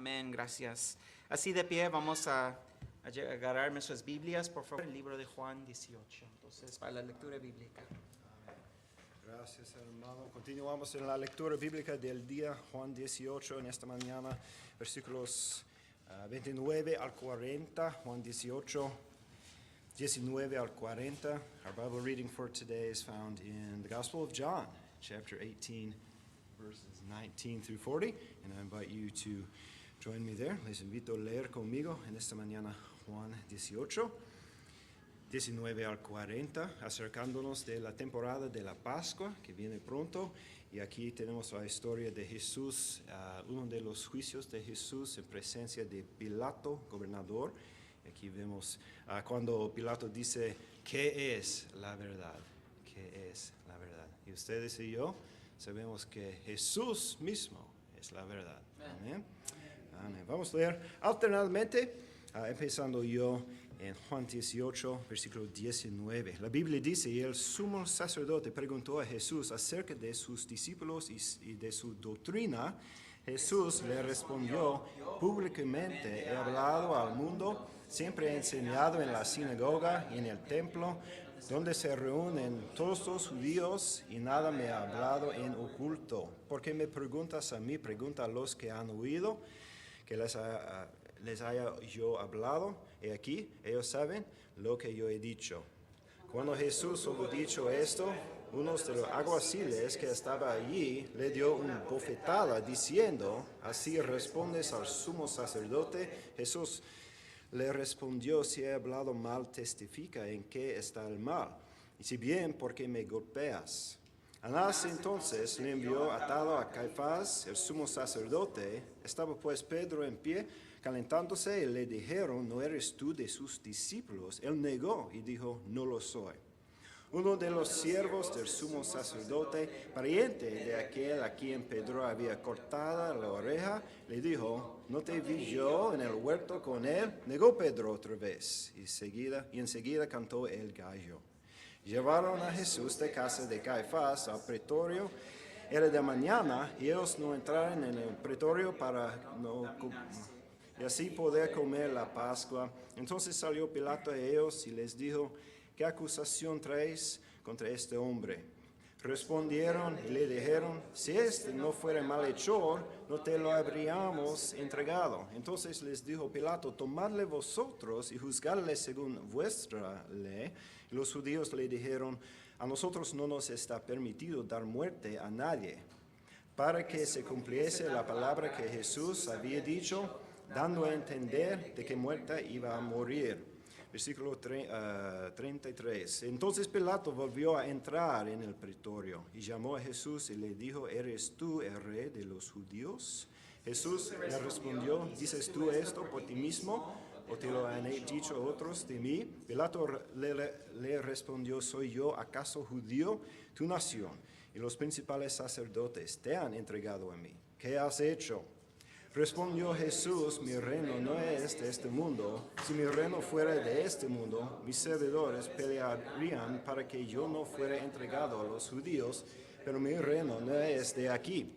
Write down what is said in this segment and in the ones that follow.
Amén, gracias. Así de pie vamos a agarrar nuestras Biblias, por favor, el libro de Juan 18. Entonces, para la lectura bíblica. Gracias, hermano. Continuamos en la lectura bíblica del día, Juan 18, en esta mañana, versículos 29 al 40, Juan 18, 19 al 40. Our Bible reading for today is found in the Gospel of John, chapter 18, verses 19 through 40, and I invite you to join me there. Les invito a leer conmigo en esta mañana Juan 18, 19 al 40, acercándonos de la temporada de la Pascua que viene pronto. Y aquí tenemos la historia de Jesús, uno de los juicios de Jesús en presencia de Pilato, gobernador. Aquí vemos cuando Pilato dice, ¿qué es la verdad? ¿Qué es la verdad? Y ustedes y yo sabemos que Jesús mismo es la verdad. Amén. Amén. Vamos a leer alternadamente, empezando yo en Juan 18, versículo 19. La Biblia dice, y el sumo sacerdote preguntó a Jesús acerca de sus discípulos y de su doctrina. Jesús le respondió, públicamente he hablado al mundo, siempre he enseñado en la sinagoga y en el templo, donde se reúnen todos los judíos, y nada me ha hablado en oculto. ¿Por qué me preguntas a mí? Pregunta a los que han oído, que les haya yo hablado. He aquí, ellos saben lo que yo he dicho. Cuando Jesús hubo dicho esto, uno de los alguaciles que estaba allí le dio una bofetada diciendo, así respondes al sumo sacerdote. Jesús le respondió, si he hablado mal, testifica en qué está el mal, y si bien, ¿por qué me golpeas? Anás entonces le envió atado a Caifás, el sumo sacerdote. Estaba pues Pedro en pie, calentándose, y le dijeron, ¿no eres tú de sus discípulos? Él negó y dijo, no lo soy. Uno de los siervos del sumo sacerdote, pariente de aquel a quien Pedro había cortado la oreja, le dijo, ¿no te vi yo en el huerto con él? Negó Pedro otra vez, y enseguida cantó el gallo. Llevaron a Jesús de casa de Caifás al pretorio. Era de mañana, y ellos no entraron en el pretorio y así poder comer la Pascua. Entonces salió Pilato a ellos y les dijo, ¿qué acusación traéis contra este hombre? Respondieron y le dijeron, si este no fuera malhechor, no te lo habríamos entregado. Entonces les dijo Pilato, tomadle vosotros y juzgadle según vuestra ley. Y los judíos le dijeron, a nosotros no nos está permitido dar muerte a nadie, para que se cumpliese la palabra que Jesús había dicho, dando a entender de que muerta iba a morir. Versículo 33. Entonces Pilato volvió a entrar en el pretorio y llamó a Jesús y le dijo, ¿eres tú el rey de los judíos? Jesús le respondió, ¿dices tú esto por ti mismo o te lo han dicho otros de mí? Pilato le respondió, ¿soy yo acaso judío? Tu nación y los principales sacerdotes te han entregado a mí. ¿Qué has hecho? Respondió Jesús, mi reino no es de este mundo. Si mi reino fuera de este mundo, mis servidores pelearían para que yo no fuera entregado a los judíos, pero mi reino no es de aquí.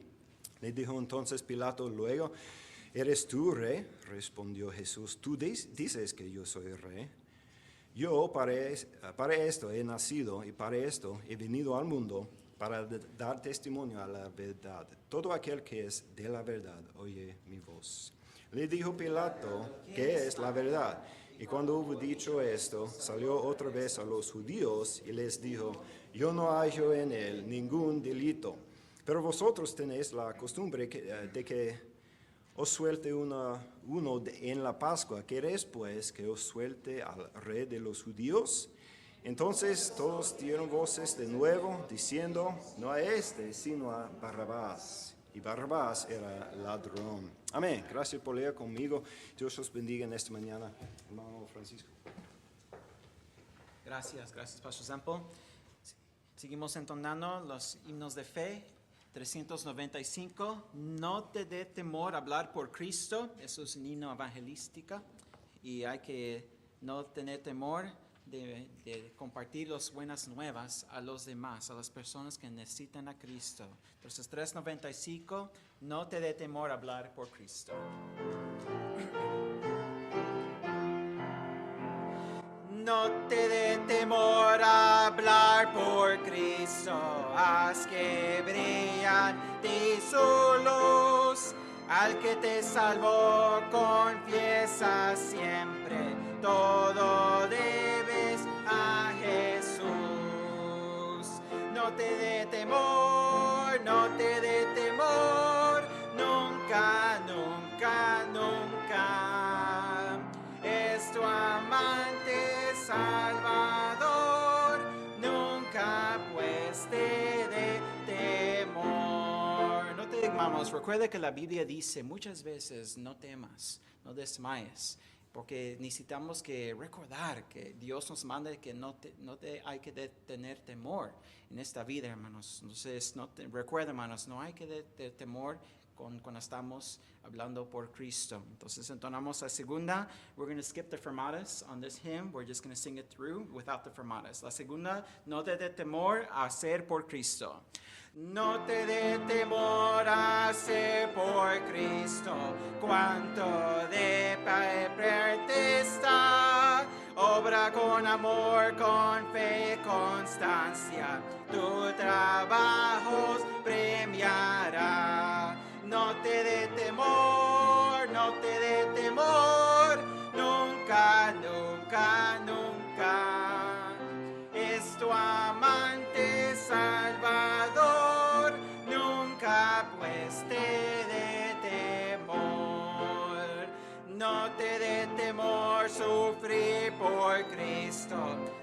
Le dijo entonces Pilato luego, ¿eres tú rey? Respondió Jesús, tú dices que yo soy rey. Yo para esto he nacido y para esto he venido al mundo, para dar testimonio a la verdad. Todo aquel que es de la verdad oye mi voz. Le dijo Pilato, ¿qué es la verdad? Y cuando hubo dicho esto, salió otra vez a los judíos y les dijo, yo no hallo en él ningún delito, pero vosotros tenéis la costumbre de que os suelte uno en la Pascua. ¿Queréis pues que os suelte al rey de los judíos? Entonces todos dieron voces de nuevo, diciendo, no a este, sino a Barrabás. Y Barrabás era ladrón. Amén. Gracias por leer conmigo. Dios os bendiga en esta mañana, hermano Francisco. Gracias, Pastor Zampo. Seguimos entonando los himnos de fe. 395, no te dé temor hablar por Cristo. Eso es un himno evangelístico y hay que no tener temor de compartir las buenas nuevas a los demás, a las personas que necesitan a Cristo. Entonces 3:95, no te dé temor hablar por Cristo. No te dé temor hablar por Cristo, haz que brillante su luz. Al que te salvó, confiesa siempre, todo debes a Jesús. No te dé temor, no te dé temor, nunca, nunca, nunca. Es tu amante Salvador, nunca pues te dé temor. No te digamos, recuerda que la Biblia dice muchas veces, no temas, no desmayes, porque necesitamos que recordar que Dios nos manda que no hay que tener temor en esta vida, hermanos. Entonces, recuerda, hermanos, no hay que tener temor cuando estamos hablando por Cristo. Entonces entonamos la segunda. We're going to skip the fermatas on this hymn. We're just going to sing it through without the fermatas. La segunda, no te dé temor a ser por Cristo. No te dé temor a ser por Cristo, cuanto de parte está. Obra con amor, con fe, constancia, tu trabajo premiará. No te dé temor, no te dé temor, nunca, nunca, nunca. Es tu amante Salvador, nunca pues te dé temor. No te dé temor sufrir por Cristo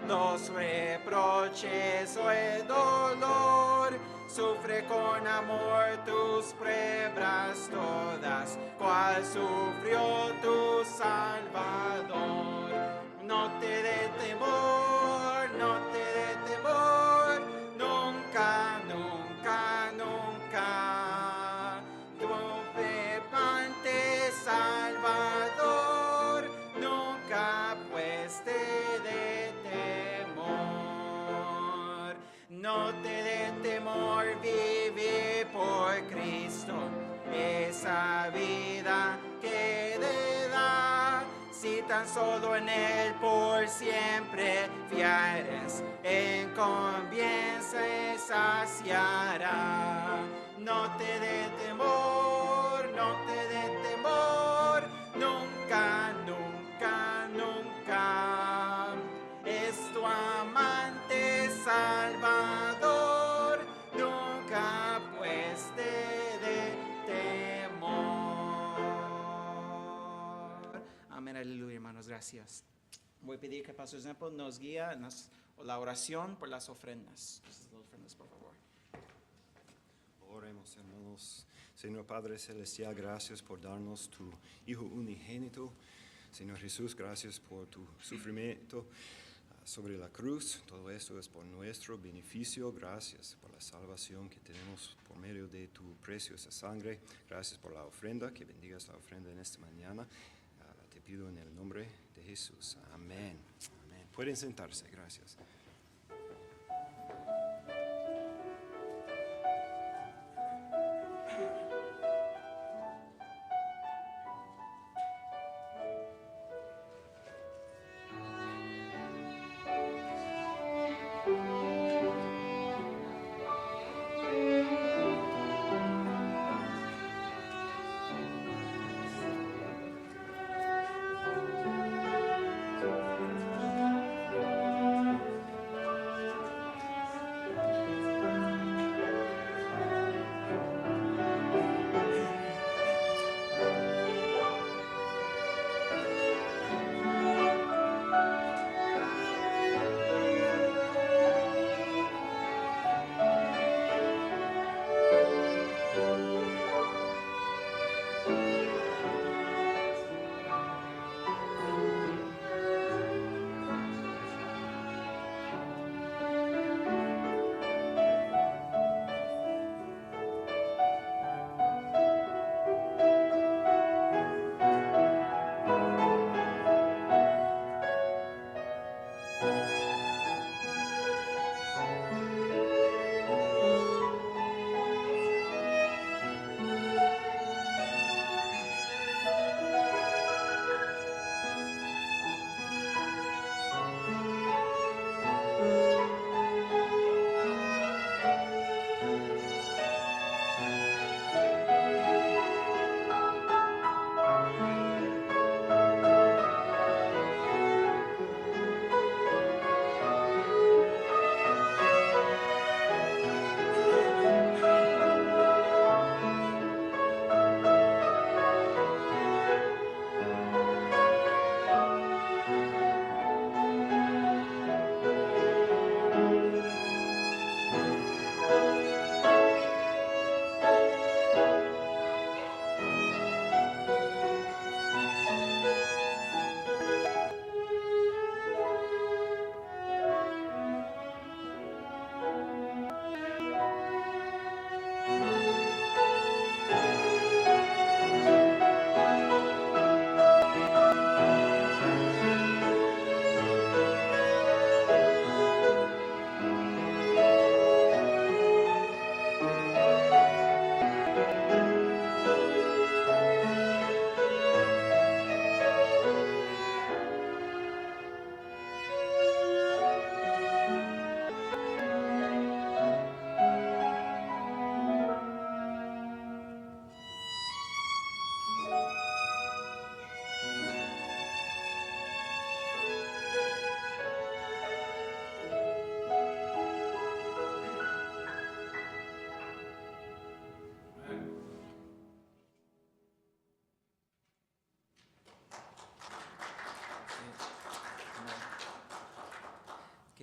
los reproches o el dolor. Sufre con amor tus pruebas todas, cual sufrió tu Salvador. No te dé temor, no te dé temor, nunca, nunca, nunca. Tu pepante Salvador, nunca pues te dé temor. No te dé temor vivir por Cristo, esa vida que te da. Si tan solo en Él por siempre fiares, en confianza saciará. No te dé temor, no te dé temor, nunca, nunca, nunca. Es tu amante Salvador, nunca pues te dé temor. Amén, aleluya, hermanos, gracias. Voy a pedir que el Pastor Zempo nos guíe en la oración por las ofrendas. Las ofrendas, por favor. Oremos, hermanos. Señor Padre Celestial, gracias por darnos tu Hijo unigénito. Señor Jesús, gracias por tu sufrimiento sobre la cruz. Todo esto es por nuestro beneficio. Gracias por la salvación que tenemos por medio de tu preciosa sangre. Gracias por la ofrenda, que bendigas la ofrenda en esta mañana. Te pido en el nombre de Jesús. Amén. Amén. Pueden sentarse. Gracias.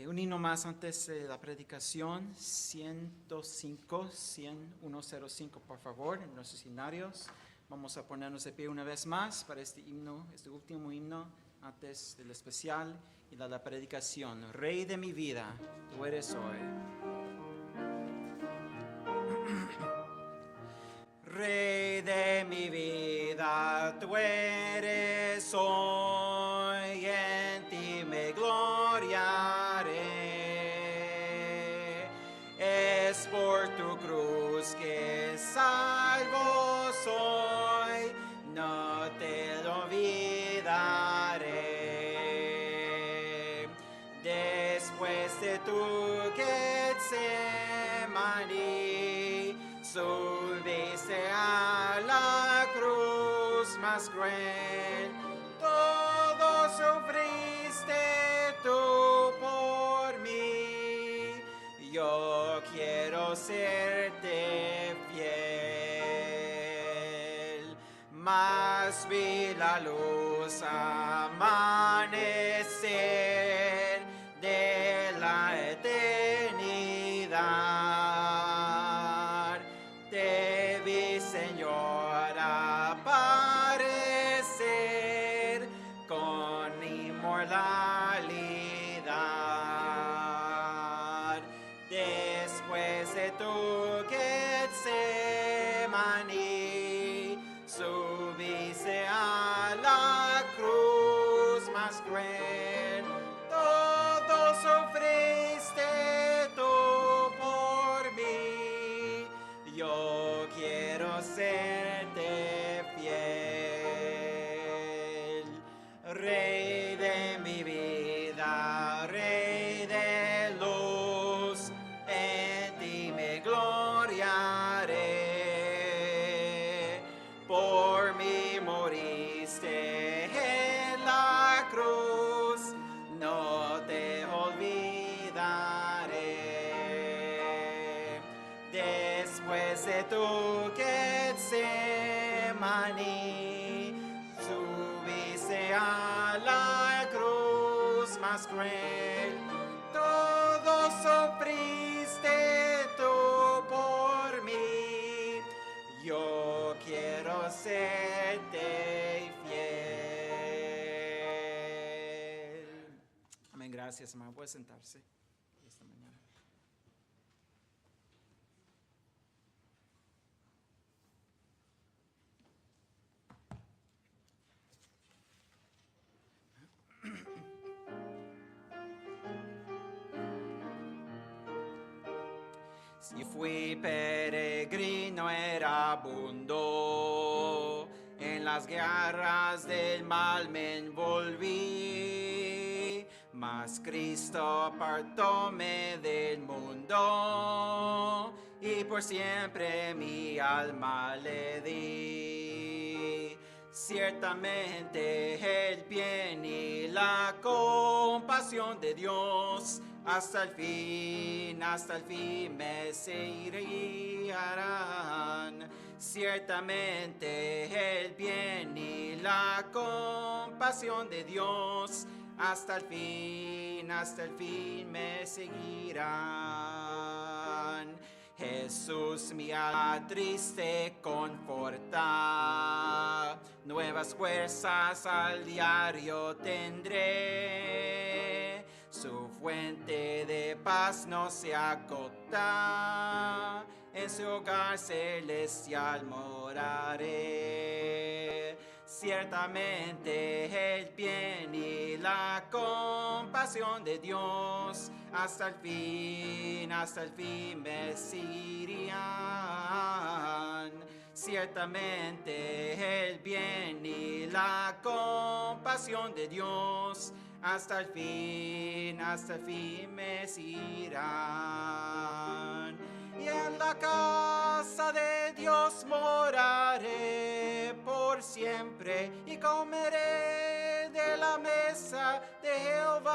Que un himno más antes de la predicación, 105, 105, por favor, en los escenarios. Vamos a ponernos de pie una vez más para este himno, este último himno, antes del especial y de la predicación. Rey de mi vida, tú eres hoy. Rey de mi vida, tú eres hoy, en ti me gloriaré. Es por tu cruz que salvo soy, no te lo olvidaré. Después de tu Getsemaní, subiste a la cruz más cruel, todo sufriste tú por mí, yo quiero serte fiel. Mas vi la luz amanecer de la eternidad. Te vi, Señor, aparecer con inmortalidad. Después de tu Getsemaní, subiste a la cruz más cruel, todo sufriste tú por mí, yo quiero serte fiel. Rey de mi vida, Rey de luz, en ti me gloriaré. Por mí moriste en la cruz, no te olvidaré. Después de tu Getsemaní, subiste a la cruz más cruel, todo sufriste tú por mí, yo quiero serte fiel. Amén, gracias, hermano. Puede sentarse esta mañana. Si fui peregrino erabundo, en las guerras del mal me envolví, mas Cristo apartóme del mundo, y por siempre mi alma le di. Ciertamente el bien y la compasión de Dios hasta el fin me seguirán. Ciertamente el bien y la compasión de Dios hasta el fin me seguirán. Jesús mi alma triste conforta, nuevas fuerzas al diario tendré. Su fuente de paz no se agota, en su hogar celestial moraré. Ciertamente el bien y la compasión de Dios hasta el fin me seguirán. Ciertamente el bien y la compasión de Dios hasta el fin me seguirán. Y en la casa de Dios moraré por siempre y comeré de la mesa de Jehová.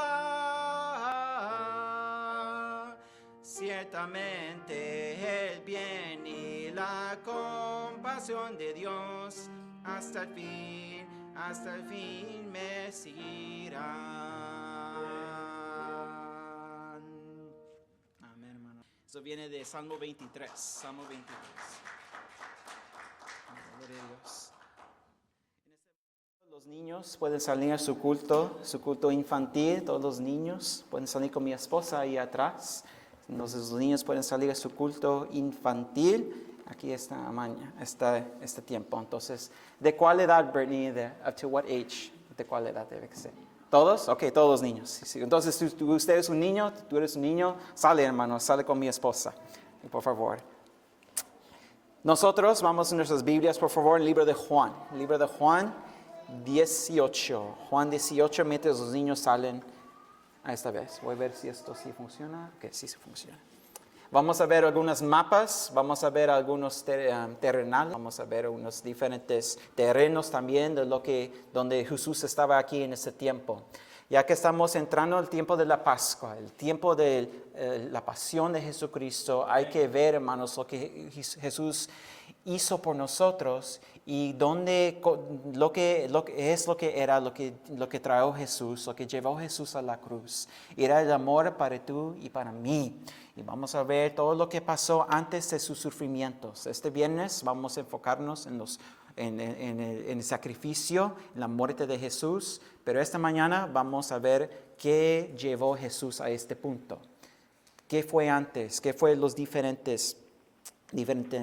Ciertamente el bien y la compasión de Dios hasta el fin me seguirán. Esto viene de Salmo 23. Salmo 23. Gloria a Dios. Los niños pueden salir a su culto infantil. Todos los niños pueden salir con mi esposa ahí atrás. Entonces los niños pueden salir a su culto infantil. Aquí está este tiempo. Entonces, ¿de cuál edad, Brittany? Up to what age? ¿De cuál edad debe ser? ¿Todos? Ok, todos los niños. Sí. Entonces, usted es un niño, tú eres un niño, sale, hermano, sale con mi esposa. Por favor. Nosotros vamos a nuestras Biblias, por favor, el libro de Juan. El libro de Juan 18. Juan 18, mientras los niños salen a esta vez. Voy a ver si esto sí funciona. Ok, sí funciona. Vamos a ver algunos mapas, vamos a ver algunos terrenales, vamos a ver unos diferentes terrenos también donde Jesús estaba aquí en ese tiempo. Ya que estamos entrando al tiempo de la Pascua, el tiempo de la pasión de Jesucristo, hay que ver, hermanos, lo que Jesús hizo por nosotros y lo que trajo Jesús, lo que llevó Jesús a la cruz. Era el amor para tú y para mí. Y vamos a ver todo lo que pasó antes de sus sufrimientos. Este viernes vamos a enfocarnos en el sacrificio, en la muerte de Jesús. Pero esta mañana vamos a ver qué llevó Jesús a este punto. ¿Qué fue antes? ¿Qué fue las diferentes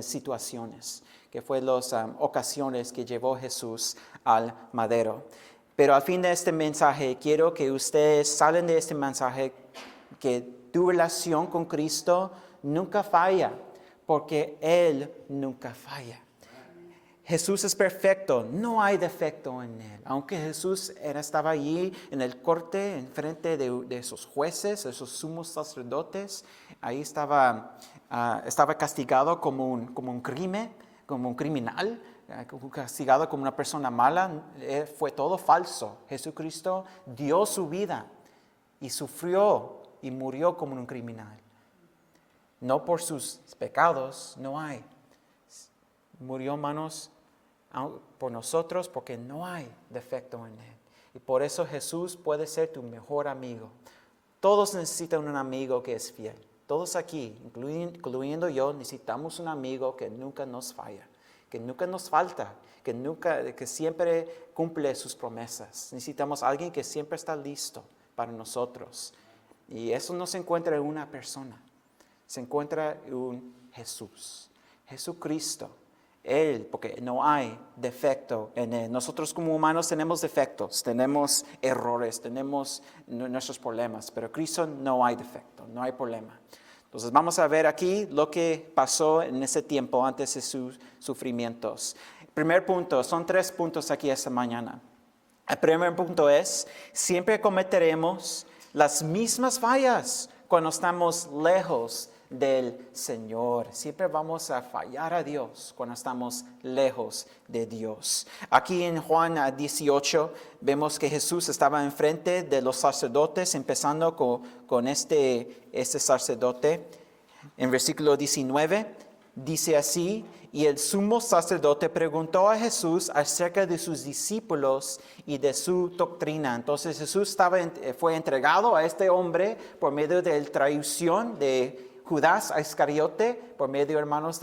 situaciones? ¿Qué fue las ocasiones que llevó Jesús al madero? Pero al fin de este mensaje, quiero que ustedes salen de este mensaje que tu relación con Cristo nunca falla, porque Él nunca falla. Jesús es perfecto, no hay defecto en Él. Aunque Jesús estaba allí en el corte, en frente de esos jueces, esos sumos sacerdotes, ahí estaba castigado como un crimen, como un criminal, castigado como una persona mala. Fue todo falso. Jesucristo dio su vida y sufrió y murió como un criminal. No por sus pecados, no hay. Murió, hermanos, por nosotros porque no hay defecto en Él. Y por eso Jesús puede ser tu mejor amigo. Todos necesitan un amigo que es fiel. Todos aquí, incluyendo yo, necesitamos un amigo que nunca nos falla, que nunca nos falta, que siempre cumple sus promesas. Necesitamos a alguien que siempre está listo para nosotros. Y eso no se encuentra en una persona, se encuentra en un Jesús, Jesucristo. Él, porque no hay defecto en Él. Nosotros como humanos tenemos defectos, tenemos errores, tenemos nuestros problemas, pero Cristo no hay defecto, no hay problema. Entonces vamos a ver aquí lo que pasó en ese tiempo antes de sus sufrimientos. Primer punto, son 3 puntos aquí esta mañana. El primer punto es, siempre cometeremos las mismas fallas cuando estamos lejos del Señor. Siempre vamos a fallar a Dios cuando estamos lejos de Dios. Aquí en Juan 18 vemos que Jesús estaba enfrente de los sacerdotes, empezando con este sacerdote. En versículo 19 dice así: y el sumo sacerdote preguntó a Jesús acerca de sus discípulos y de su doctrina. Entonces Jesús fue entregado a este hombre por medio de la traición de Judas Iscariote, por medio, hermanos,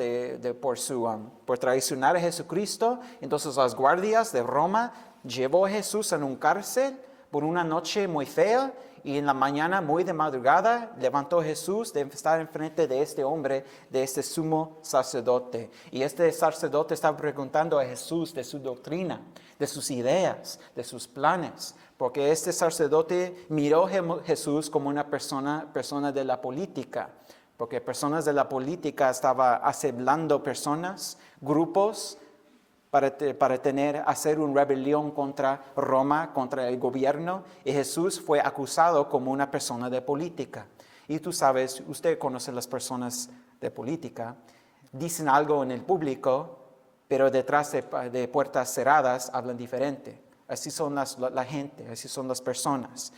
por traicionar a Jesucristo. Entonces las guardias de Roma llevó a Jesús en un cárcel por una noche muy fea, y en la mañana, muy de madrugada, levantó Jesús de estar enfrente de este hombre, de este sumo sacerdote. Y este sacerdote estaba preguntando a Jesús de su doctrina, de sus ideas, de sus planes. Porque este sacerdote miró a Jesús como una persona de la política. Porque personas de la política estaban aseblando personas, grupos, para hacer una rebelión contra Roma, contra el gobierno. Y Jesús fue acusado como una persona de política. Y tú sabes, usted conoce las personas de política, dicen algo en el público, pero detrás de puertas cerradas hablan diferente. Así son la gente, así son las personas.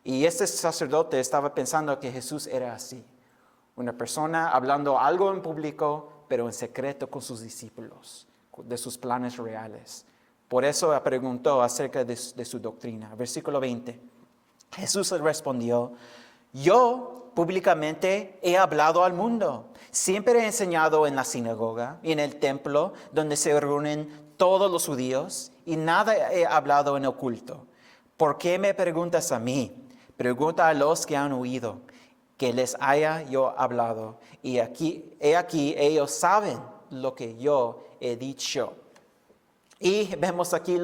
Y este sacerdote estaba pensando que Jesús era así. Una persona hablando algo en público, pero en secreto con sus discípulos, de sus planes reales. Por eso preguntó acerca de su doctrina. Versículo 20. Jesús le respondió: Yo públicamente he hablado al mundo. Siempre he enseñado en la sinagoga y en el templo donde se reúnen todos los judíos y nada he hablado en oculto. ¿Por qué me preguntas a mí? Pregunta a los que han oído que les haya yo hablado. Y aquí ellos saben lo que yo he dicho. Y vemos aquí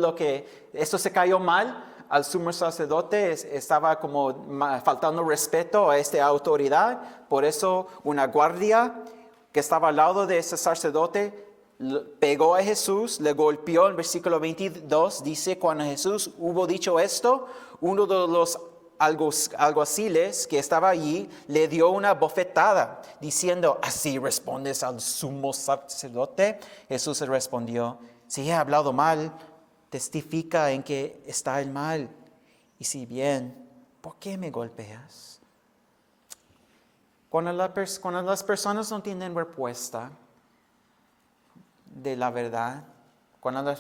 esto se cayó mal al sumo sacerdote, estaba como faltando respeto a esta autoridad. Por eso una guardia que estaba al lado de ese sacerdote pegó a Jesús, le golpeó. En versículo 22 dice, cuando Jesús hubo dicho esto, uno de los alguaciles que estaba allí le dio una bofetada, diciendo, ¿así respondes al sumo sacerdote? Jesús le respondió, si he hablado mal, testifica en que está el mal. Y si bien, ¿por qué me golpeas? Cuando las personas no tienen respuesta de la verdad, cuando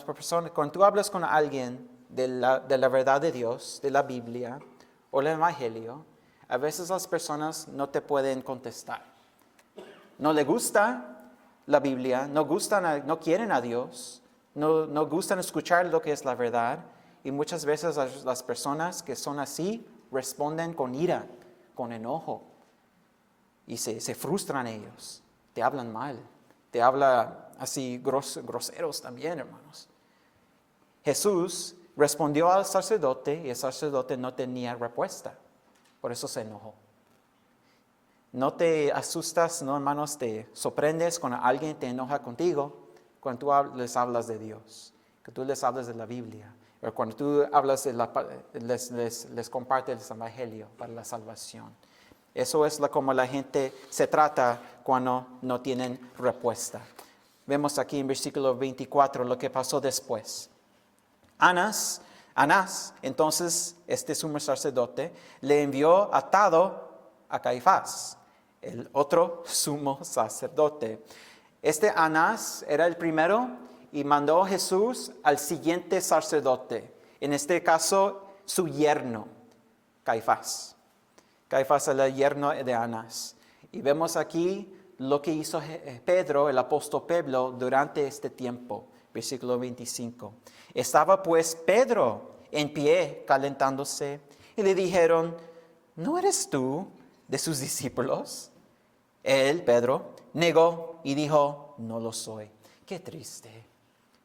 tú hablas con alguien de la verdad de Dios, de la Biblia o el Evangelio, a veces las personas no te pueden contestar. No les gusta la Biblia, no quieren a Dios, no gustan escuchar lo que es la verdad, y muchas veces las personas que son así responden con ira, con enojo, y se frustran ellos, te hablan mal, te hablan así groseros también, hermanos. Jesús respondió al sacerdote y el sacerdote no tenía respuesta, por eso se enojó. No te asustas, no, hermanos, te sorprendes cuando alguien te enoja contigo, cuando tú les hablas de Dios, que tú les hablas de la Biblia, o cuando tú hablas les compartes el Evangelio para la salvación. Eso es como la gente se trata cuando no tienen respuesta. Vemos aquí en versículo 24 lo que pasó después. Anás, entonces este sumo sacerdote, le envió atado a Caifás, el otro sumo sacerdote. Este Anás era el primero y mandó a Jesús al siguiente sacerdote, en este caso su yerno, Caifás. Caifás era el yerno de Anás. Y vemos aquí lo que hizo Pedro, el apóstol Pedro, durante este tiempo. Versículo 25. Estaba pues Pedro en pie calentándose y le dijeron, ¿no eres tú de sus discípulos? Él, Pedro, negó y dijo, no lo soy. Qué triste.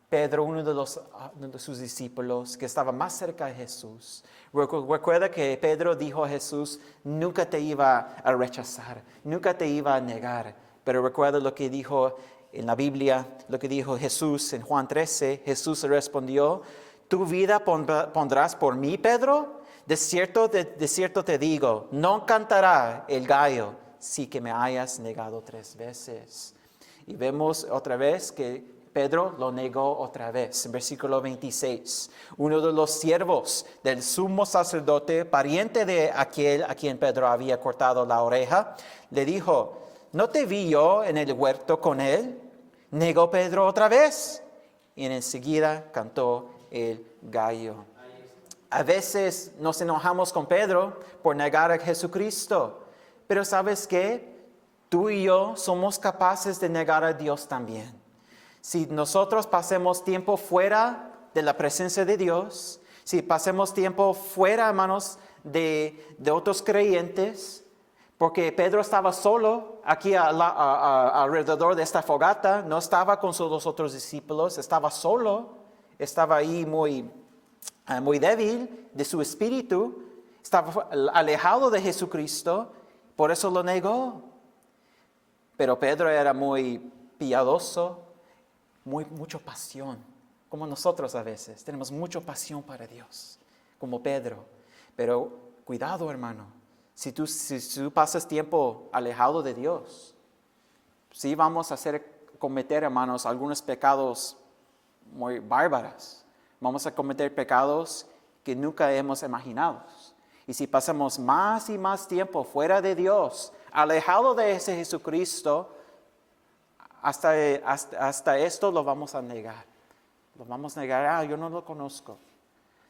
Pedro, uno de sus discípulos que estaba más cerca de Jesús. Recuerda que Pedro dijo a Jesús, nunca te iba a rechazar, nunca te iba a negar. Pero recuerda lo que dijo en la Biblia, lo que dijo Jesús en Juan 13. Jesús respondió, ¿tu vida pondrás por mí, Pedro? De cierto te digo, no cantará el gallo si que me hayas negado 3 veces. Y vemos otra vez que Pedro lo negó otra vez. En versículo 26, uno de los siervos del sumo sacerdote, pariente de aquel a quien Pedro había cortado la oreja, le dijo, ¿no te vi yo en el huerto con él? Negó Pedro otra vez y enseguida cantó el gallo. A veces nos enojamos con Pedro por negar a Jesucristo, pero ¿sabes qué? Tú y yo somos capaces de negar a Dios también. Si nosotros pasemos tiempo fuera de la presencia de Dios, si pasemos tiempo fuera, hermanos, de otros creyentes, porque Pedro estaba solo aquí alrededor de esta fogata, no estaba con sus otros discípulos, estaba solo, estaba ahí muy débil de su espíritu, estaba alejado de Jesucristo, por eso lo negó. Pero Pedro era muy piadoso, mucha pasión, como nosotros a veces, tenemos mucha pasión para Dios, como Pedro. Pero cuidado, hermano, si tú pasas tiempo alejado de Dios, sí vamos a cometer, hermanos, algunos pecados muy bárbaros. Vamos a cometer pecados que nunca hemos imaginado. Y si pasamos más y más tiempo fuera de Dios, alejado de ese Jesucristo, hasta esto lo vamos a negar. Lo vamos a negar, yo no lo conozco.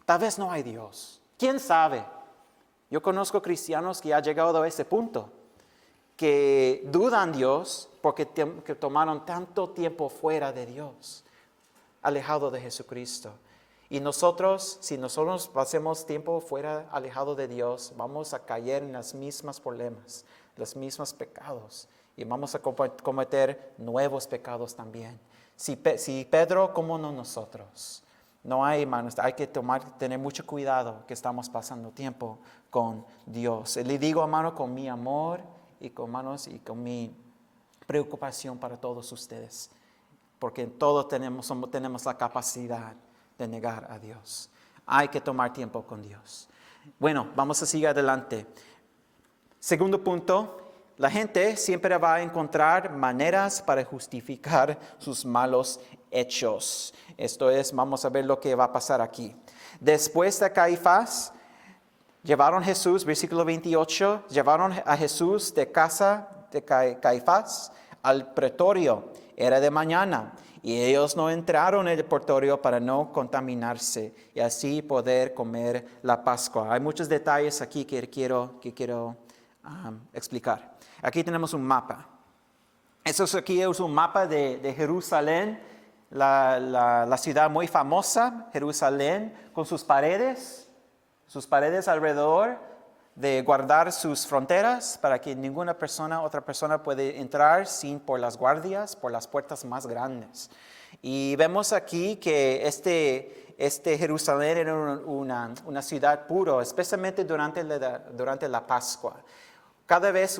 Tal vez no hay Dios. ¿Quién sabe? Yo conozco cristianos que han llegado a ese punto, que dudan Dios porque que tomaron tanto tiempo fuera de Dios, alejado de Jesucristo. Y nosotros, si nosotros pasemos tiempo fuera, alejado de Dios, vamos a caer en los mismos problemas, los mismos pecados. Y vamos a cometer nuevos pecados también. Si Pedro, ¿cómo no nosotros? No hay, hermanos, hay que tener mucho cuidado que estamos pasando tiempo con Dios. Le digo, hermano, con mi amor y con mi preocupación para todos ustedes. Porque todos tenemos la capacidad de negar a Dios. Hay que tomar tiempo con Dios. Bueno, vamos a seguir adelante. Segundo punto, la gente siempre va a encontrar maneras para justificar sus malos hechos. Esto es, vamos a ver lo que va a pasar aquí. Después de Caifás, llevaron a Jesús, versículo 28, llevaron a Jesús de casa de Caifás al pretorio. Era de mañana y ellos no entraron en el pretorio para no contaminarse y así poder comer la Pascua. Hay muchos detalles aquí que quiero explicar. Aquí tenemos un mapa. Aquí es un mapa de Jerusalén, la ciudad muy famosa, Jerusalén, con sus paredes alrededor de guardar sus fronteras para que otra persona puede entrar sin por las guardias, por las puertas más grandes. Y vemos aquí que este Jerusalén era una ciudad pura, especialmente durante la Pascua.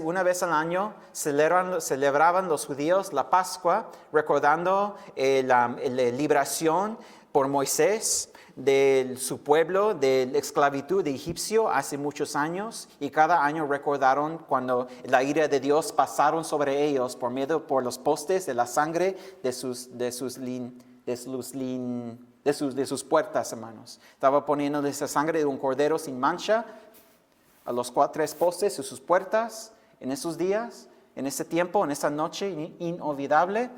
Una vez al año, celebraban los judíos la Pascua, recordando la liberación por Moisés de su pueblo, de la esclavitud de egipcio hace muchos años. Y cada año recordaron cuando la ira de Dios pasaron sobre ellos por los postes de la sangre de sus puertas, hermanos. Estaba poniendo esa sangre de un cordero sin mancha a los 3 postes de sus puertas en esos días, en ese tiempo, en esa noche inolvidable,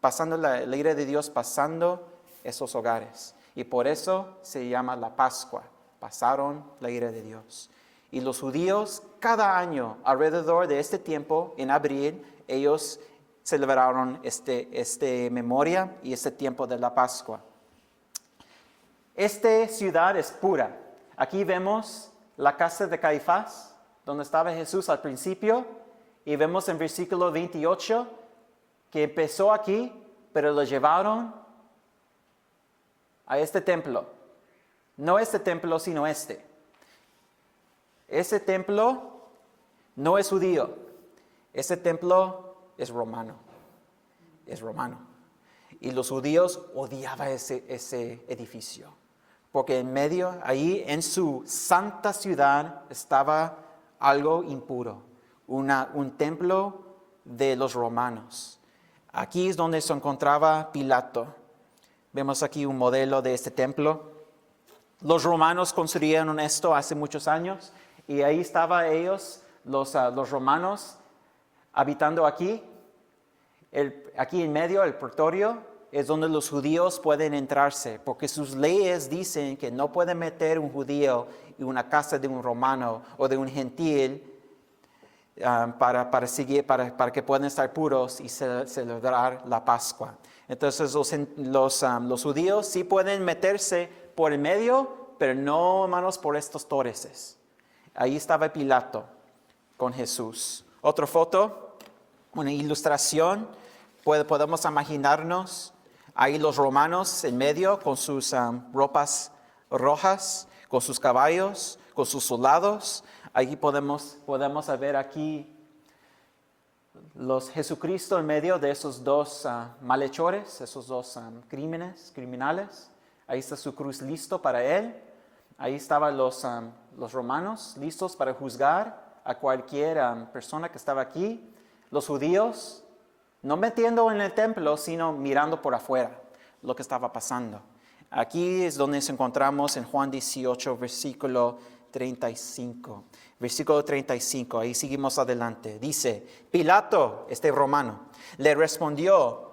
pasando la ira de Dios, pasando esos hogares. Y por eso se llama la Pascua. Pasaron la ira de Dios. Y los judíos, cada año, alrededor de este tiempo, en abril, ellos celebraron este memoria y este tiempo de la Pascua. Esta ciudad es pura. Aquí vemos la casa de Caifás, donde estaba Jesús al principio, y vemos en versículo 28 que empezó aquí, pero lo llevaron a este templo. No este templo, sino este. Ese templo no es judío. Ese templo es romano. Es romano. Y los judíos odiaban ese edificio. Porque en medio, ahí en su santa ciudad, estaba algo impuro. Un templo de los romanos. Aquí es donde se encontraba Pilato. Vemos aquí un modelo de este templo. Los romanos construyeron esto hace muchos años. Y ahí estaban ellos, los romanos, habitando aquí. Aquí en medio, el pretorio, es donde los judíos pueden entrarse, porque sus leyes dicen que no pueden meter un judío en una casa de un romano o de un gentil para que puedan estar puros y celebrar la Pascua. Entonces los judíos sí pueden meterse por el medio, pero no, hermanos, por estos toreses. Ahí estaba Pilato con Jesús. Otra foto, una ilustración, podemos imaginarnos ahí los romanos en medio con sus ropas rojas, con sus caballos, con sus soldados. Ahí podemos ver aquí Jesucristo en medio de esos dos malhechores, esos dos criminales. Ahí está su cruz listo para él. Ahí estaban los romanos listos para juzgar a cualquier persona que estaba aquí. Los judíos no metiendo en el templo, sino mirando por afuera lo que estaba pasando. Aquí es donde nos encontramos en Juan 18, versículo 35. Versículo 35, ahí seguimos adelante. Dice, Pilato, romano, le respondió,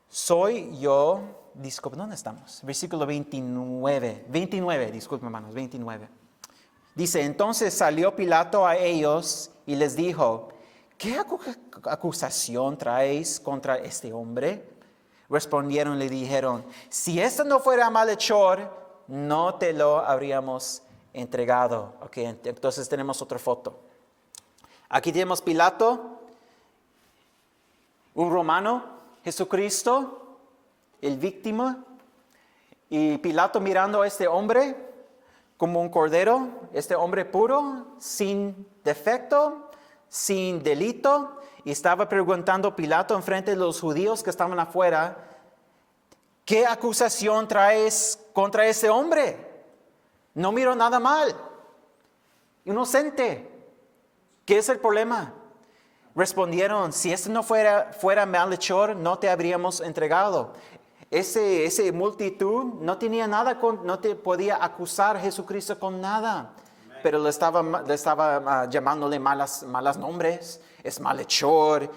soy yo, disculpe, ¿dónde estamos? Versículo 29, disculpe hermanos, 29. Dice, entonces salió Pilato a ellos y les dijo, ¿qué acusación traéis contra este hombre? Respondieron y le dijeron, si esto no fuera malhechor, no te lo habríamos entregado. Ok, entonces tenemos otra foto. Aquí tenemos Pilato, un romano, Jesucristo, el víctima, y Pilato mirando a este hombre como un cordero, este hombre puro, sin defecto, sin delito, y estaba preguntando Pilato enfrente de los judíos que estaban afuera, ¿qué acusación traes contra ese hombre? No miro nada mal, inocente. ¿Qué es el problema? Respondieron, si esto no fuera malhechor, no te habríamos entregado. Ese multitud no tenía nada, no te podía acusar a Jesucristo con nada. Pero le estaba llamándole malas nombres. Es malhechor.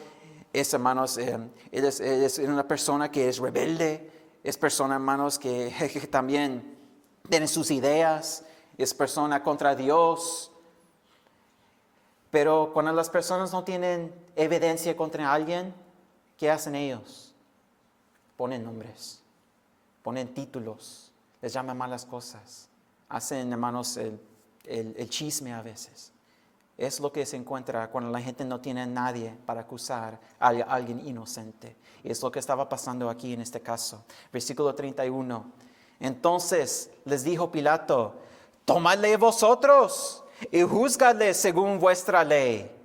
Es, hermanos, él es una persona que es rebelde. Es persona, hermanos, que también tiene sus ideas. Es persona contra Dios. Pero cuando las personas no tienen evidencia contra alguien, ¿qué hacen ellos? Ponen nombres, ponen títulos, les llaman malas cosas. Hacen, hermanos, el chisme a veces. Es lo que se encuentra cuando la gente no tiene a nadie para acusar a alguien inocente. Y es lo que estaba pasando aquí en este caso. Versículo 31. Entonces les dijo Pilato, tomadle vosotros y juzgadle según vuestra ley.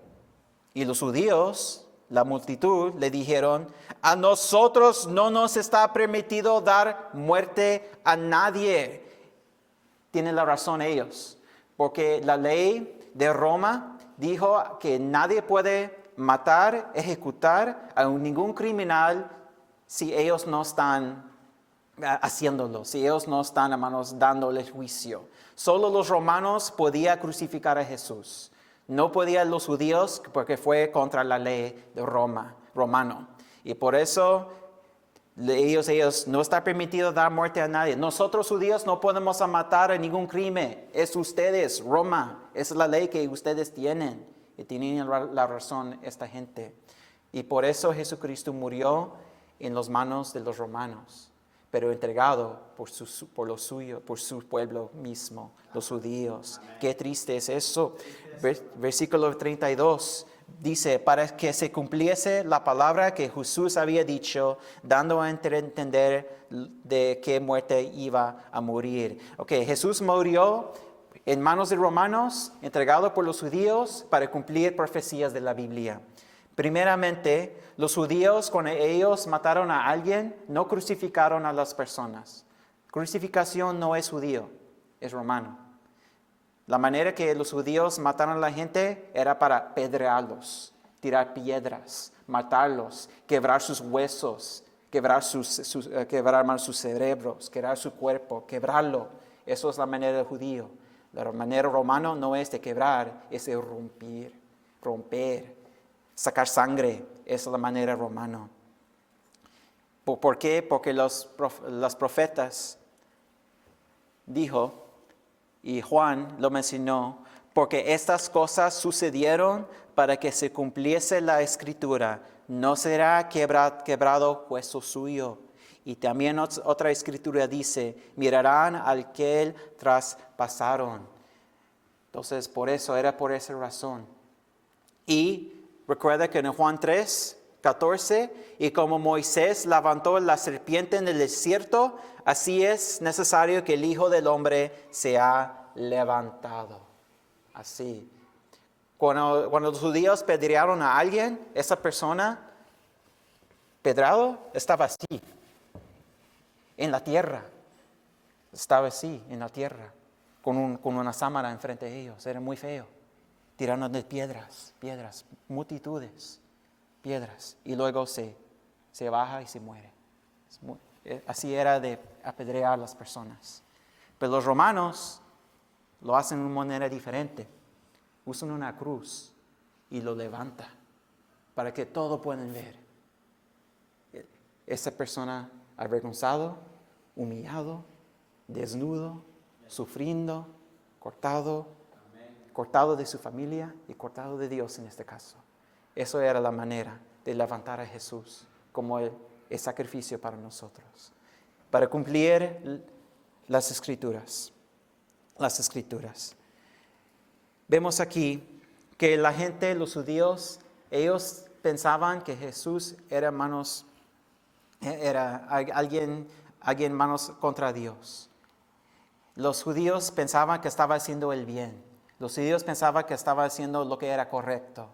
Y los judíos, la multitud, le dijeron, a nosotros no nos está permitido dar muerte a nadie. Tienen la razón ellos, porque la ley de Roma dijo que nadie puede matar, ejecutar a ningún criminal si ellos no están haciéndolo, si ellos no están, hermanos, dándole juicio. Solo los romanos podían crucificar a Jesús. No podían los judíos porque fue contra la ley de romano. Y por eso ellos no está permitido dar muerte a nadie. Nosotros judíos no podemos matar a ningún crimen. Es ustedes, Roma. Esa es la ley que ustedes tienen. Y tienen la razón esta gente. Y por eso Jesucristo murió en las manos de los romanos, pero entregado por su pueblo mismo, los judíos. Amén. Qué triste es eso. Versículo 32 dice, para que se cumpliese la palabra que Jesús había dicho, dando a entender de qué muerte iba a morir. Ok, Jesús murió en manos de romanos, entregado por los judíos para cumplir profecías de la Biblia. Primeramente, los judíos, cuando ellos mataron a alguien, no crucificaron a las personas. Crucificación no es judío, es romano. La manera que los judíos mataron a la gente era para apedrearlos, tirar piedras, matarlos, quebrar sus huesos, quebrar sus cerebros, quebrar su cuerpo, quebrarlo. Eso es la manera del judío. La manera romana no es de quebrar, es de romper. Sacar sangre, esa es la manera romana. ¿Por qué? Porque los profetas dijo, y Juan lo mencionó, porque estas cosas sucedieron para que se cumpliese la escritura. No será quebrado hueso suyo. Y también otra escritura dice, mirarán al que él traspasaron. Entonces, era por esa razón. Y recuerda que en Juan 3:14, y como Moisés levantó la serpiente en el desierto, así es necesario que el Hijo del Hombre sea levantado. Así. Cuando los judíos pedrearon a alguien, esa persona pedrado estaba así, en la tierra. Estaba así, en la tierra, con una sámara enfrente de ellos. Era muy feo. Tirando de piedras, multitudes, piedras. Y luego se baja y se muere. Así era de apedrear a las personas. Pero los romanos lo hacen de una manera diferente. Usan una cruz y lo levantan para que todos puedan ver. Esa persona avergonzado, humillado, desnudo, sufriendo, cortado, cortado de su familia y cortado de Dios en este caso. Eso era la manera de levantar a Jesús como el sacrificio para nosotros, para cumplir las Escrituras. Las Escrituras. Vemos aquí que la gente, los judíos, ellos pensaban que Jesús era alguien manos contra Dios. Los judíos pensaban que estaba haciendo el bien. Los judíos pensaban que estaba haciendo lo que era correcto.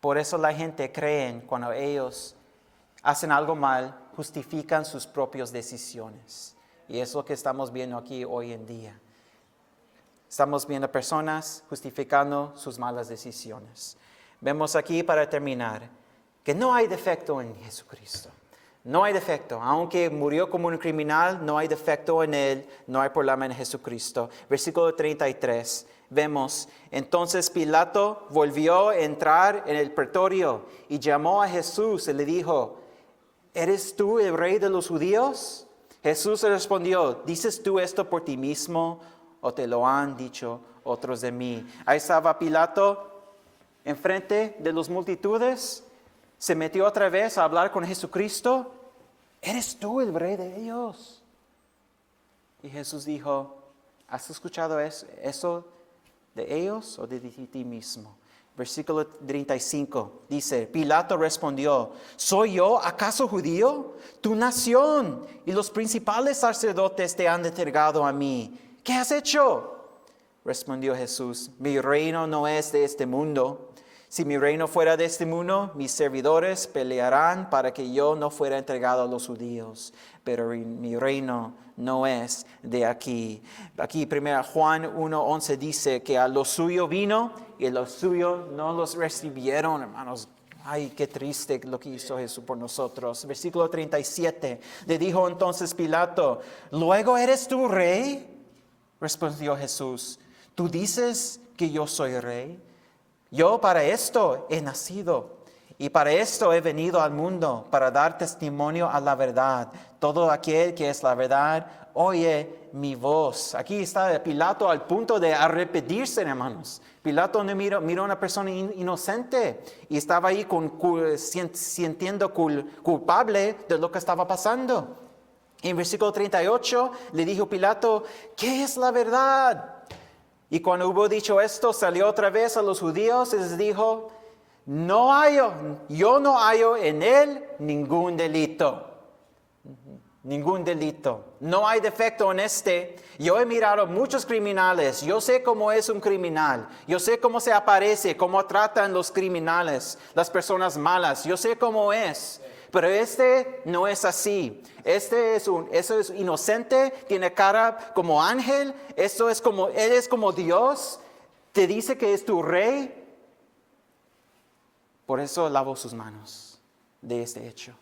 Por eso la gente cree cuando ellos hacen algo mal, justifican sus propias decisiones. Y es lo que estamos viendo aquí hoy en día. Estamos viendo personas justificando sus malas decisiones. Vemos aquí, para terminar, que no hay defecto en Jesucristo. No hay defecto. Aunque murió como un criminal, no hay defecto en Él, no hay problema en Jesucristo. Versículo 33, vemos, entonces Pilato volvió a entrar en el pretorio y llamó a Jesús y le dijo, ¿eres tú el rey de los judíos? Jesús le respondió, ¿dices tú esto por ti mismo o te lo han dicho otros de mí? Ahí estaba Pilato enfrente de las multitudes, se metió otra vez a hablar con Jesucristo. ¿Eres tú el rey de ellos? Y Jesús dijo, ¿has escuchado eso de ellos o de ti mismo? Versículo 35 dice, Pilato respondió, ¿soy yo acaso judío? Tu nación y los principales sacerdotes te han entregado a mí. ¿Qué has hecho? Respondió Jesús, mi reino no es de este mundo. Si mi reino fuera de este mundo, mis servidores pelearán para que yo no fuera entregado a los judíos. Pero mi reino no es de aquí. Aquí 1 Juan 1:11 dice que a lo suyo vino y a lo suyo no los recibieron, hermanos. Ay, qué triste lo que hizo Jesús por nosotros. Versículo 37. Le dijo entonces Pilato, ¿luego eres tú rey? Respondió Jesús, ¿tú dices que yo soy rey? Yo para esto he nacido y para esto he venido al mundo, para dar testimonio a la verdad. Todo aquel que es la verdad, oye mi voz. Aquí está Pilato al punto de arrepentirse, hermanos. Pilato miró a una persona inocente y estaba ahí sintiendo culpable de lo que estaba pasando. En versículo 38 le dijo Pilato, ¿qué es la verdad? Y cuando hubo dicho esto, salió otra vez a los judíos y les dijo, yo no hallo en él ningún delito. Ningún delito. No hay defecto en este. Yo he mirado muchos criminales. Yo sé cómo es un criminal. Yo sé cómo se aparece, cómo tratan los criminales, las personas malas. Yo sé cómo es. Pero este no es así. Este es inocente, tiene cara como ángel. Él es como Dios. Te dice que es tu rey. Por eso lavó sus manos de este hecho.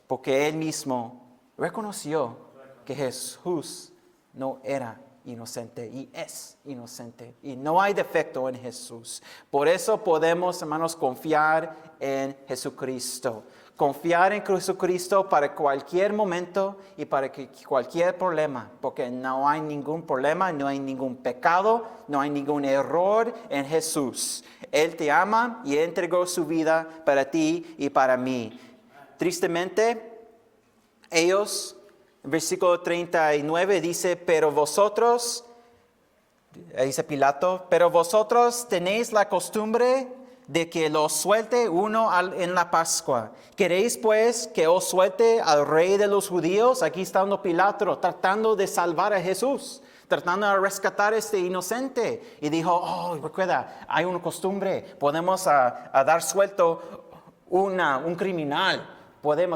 Porque él mismo reconoció que Jesús no era inocente y es inocente. Y no hay defecto en Jesús. Por eso podemos, hermanos, confiar en Jesucristo. Confiar en Jesucristo para cualquier momento y para cualquier problema, porque no hay ningún problema, no hay ningún pecado, no hay ningún error en Jesús. Él te ama y entregó su vida para ti y para mí. Tristemente, ellos, en versículo 39 dice, dice Pilato, pero vosotros tenéis la costumbre de que los suelte uno en la Pascua. ¿Queréis pues que os suelte al rey de los judíos? Aquí está Pilato tratando de salvar a Jesús, tratando de rescatar a este inocente. Y dijo, recuerda, hay una costumbre, podemos a dar suelto un criminal.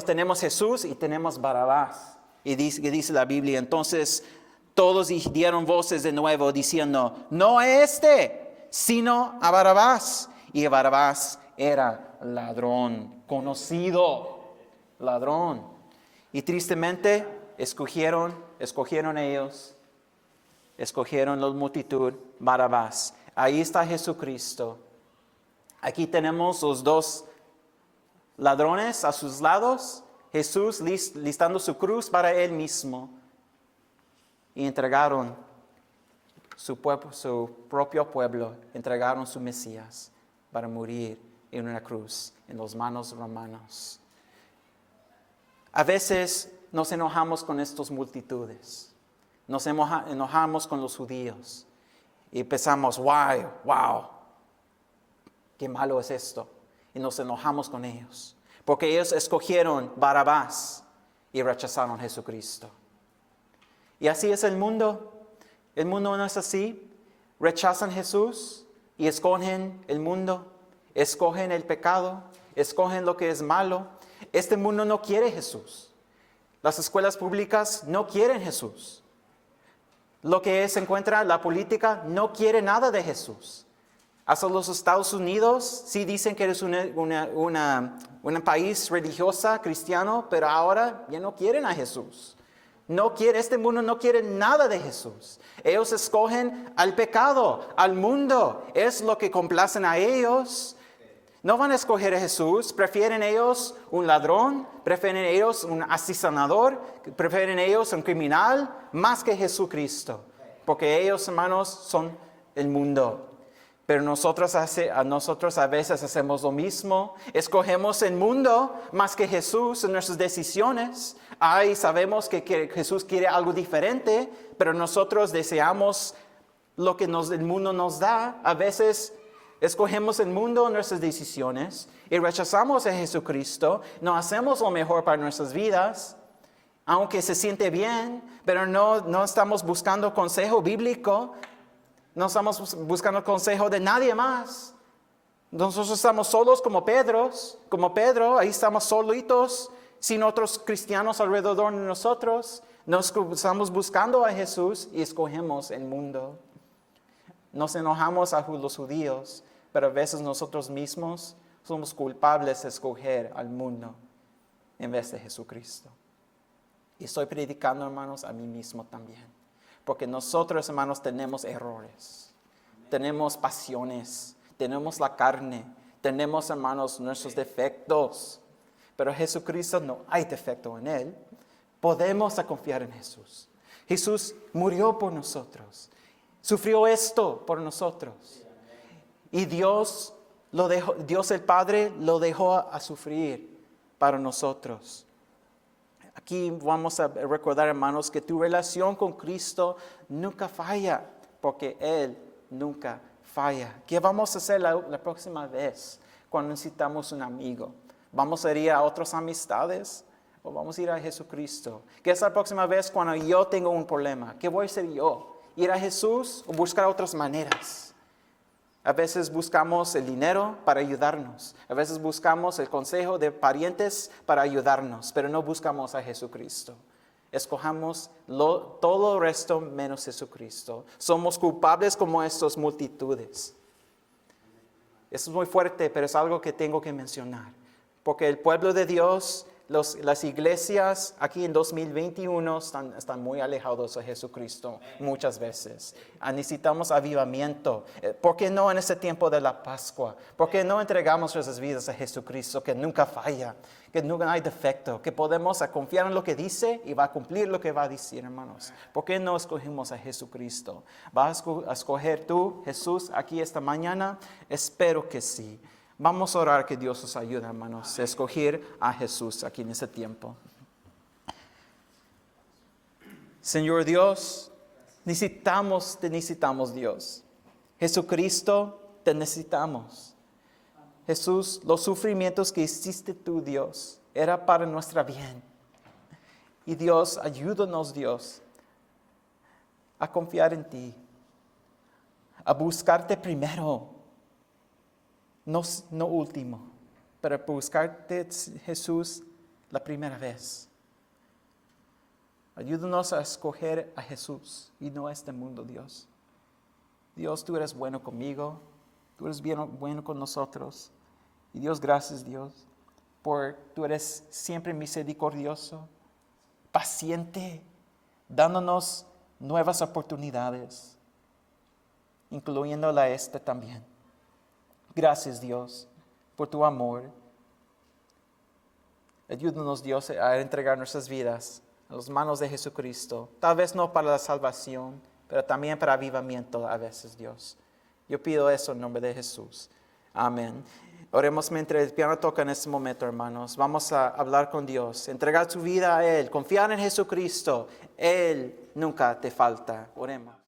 Tenemos Jesús y tenemos Barrabás. Y dice la Biblia, entonces todos dieron voces de nuevo diciendo, no a este, sino a Barrabás. Y Barrabás era ladrón, conocido ladrón. Y tristemente escogieron la multitud, Barrabás. Ahí está Jesucristo. Aquí tenemos los dos ladrones a sus lados. Jesús listando su cruz para él mismo. Y entregaron su propio pueblo entregaron su Mesías para morir en una cruz en las manos romanos. A veces nos enojamos con estas multitudes. Nos enojamos con los judíos. Y pensamos, wow, qué malo es esto. Y nos enojamos con ellos. Porque ellos escogieron Barrabás y rechazaron a Jesucristo. Y así es el mundo. El mundo no es así. Rechazan a Jesús y escogen el mundo. Escogen el pecado. Escogen lo que es malo. Este mundo no quiere Jesús. Las escuelas públicas no quieren Jesús. Lo que se encuentra, la política no quiere nada de Jesús. Hasta los Estados Unidos sí dicen que es un país religioso, cristiano, pero ahora ya no quieren a Jesús. Este mundo no quiere nada de Jesús. Ellos escogen al pecado, al mundo. Es lo que complacen a ellos. No van a escoger a Jesús. Prefieren ellos un ladrón, prefieren ellos un asesinador, prefieren ellos un criminal más que Jesucristo. Porque ellos, hermanos, son el mundo. Pero nosotros a veces hacemos lo mismo. Escogemos el mundo más que Jesús en nuestras decisiones. Sabemos que Jesús quiere algo diferente, pero nosotros deseamos lo que el mundo nos da. A veces escogemos el mundo en nuestras decisiones y rechazamos a Jesucristo. No hacemos lo mejor para nuestras vidas, aunque se siente bien, pero no estamos buscando consejo bíblico. No estamos buscando consejo de nadie más. Nosotros estamos solos como Pedro, ahí estamos solitos, sin otros cristianos alrededor de nosotros. Nos estamos buscando a Jesús y escogemos el mundo. Nos enojamos a los judíos, pero a veces nosotros mismos somos culpables de escoger al mundo en vez de Jesucristo. Y estoy predicando, hermanos, a mí mismo también. Porque nosotros, hermanos, tenemos errores, tenemos pasiones, tenemos la carne, tenemos, hermanos, nuestros defectos. Pero Jesucristo no hay defecto en Él. Podemos confiar en Jesús. Jesús murió por nosotros, sufrió esto por nosotros. Y Dios el Padre lo dejó a sufrir para nosotros. Aquí vamos a recordar, hermanos, que tu relación con Cristo nunca falla, porque Él nunca falla. ¿Qué vamos a hacer la próxima vez cuando necesitamos un amigo? ¿Vamos a ir a otras amistades o vamos a ir a Jesucristo? ¿Qué es la próxima vez cuando yo tengo un problema? ¿Qué voy a hacer yo? ¿Ir a Jesús o buscar otras maneras? A veces buscamos el dinero para ayudarnos. A veces buscamos el consejo de parientes para ayudarnos, pero no buscamos a Jesucristo. Escojamos todo el resto menos Jesucristo. Somos culpables como estas multitudes. Eso es muy fuerte, pero es algo que tengo que mencionar. Porque el pueblo de Dios, las iglesias aquí en 2021 están muy alejados de Jesucristo muchas veces. Necesitamos avivamiento. ¿Por qué no en este tiempo de la Pascua? ¿Por qué no entregamos nuestras vidas a Jesucristo que nunca falla, que nunca hay defecto, que podemos confiar en lo que dice y va a cumplir lo que va a decir, hermanos? ¿Por qué no escogimos a Jesucristo? ¿Vas a escoger tú, Jesús, aquí esta mañana? Espero que sí. Vamos a orar que Dios nos ayude, hermanos, a escoger a Jesús aquí en ese tiempo. Señor Dios, te necesitamos, Dios. Jesucristo, te necesitamos. Jesús, los sufrimientos que hiciste tú, Dios, era para nuestra bien. Y Dios, ayúdanos, Dios, a confiar en ti, a buscarte primero. No último, pero buscarte, Jesús, la primera vez. Ayúdanos a escoger a Jesús y no a este mundo, Dios. Dios, tú eres bueno conmigo, tú eres bueno con nosotros. Y Dios, gracias, Dios, tú eres siempre misericordioso, paciente, dándonos nuevas oportunidades, incluyéndola esta también. Gracias, Dios, por tu amor. Ayúdanos, Dios, a entregar nuestras vidas a las manos de Jesucristo. Tal vez no para la salvación, pero también para avivamiento a veces, Dios. Yo pido eso en nombre de Jesús. Amén. Oremos mientras el piano toca en este momento, hermanos. Vamos a hablar con Dios, entregar tu vida a Él, confiar en Jesucristo. Él nunca te falta. Oremos.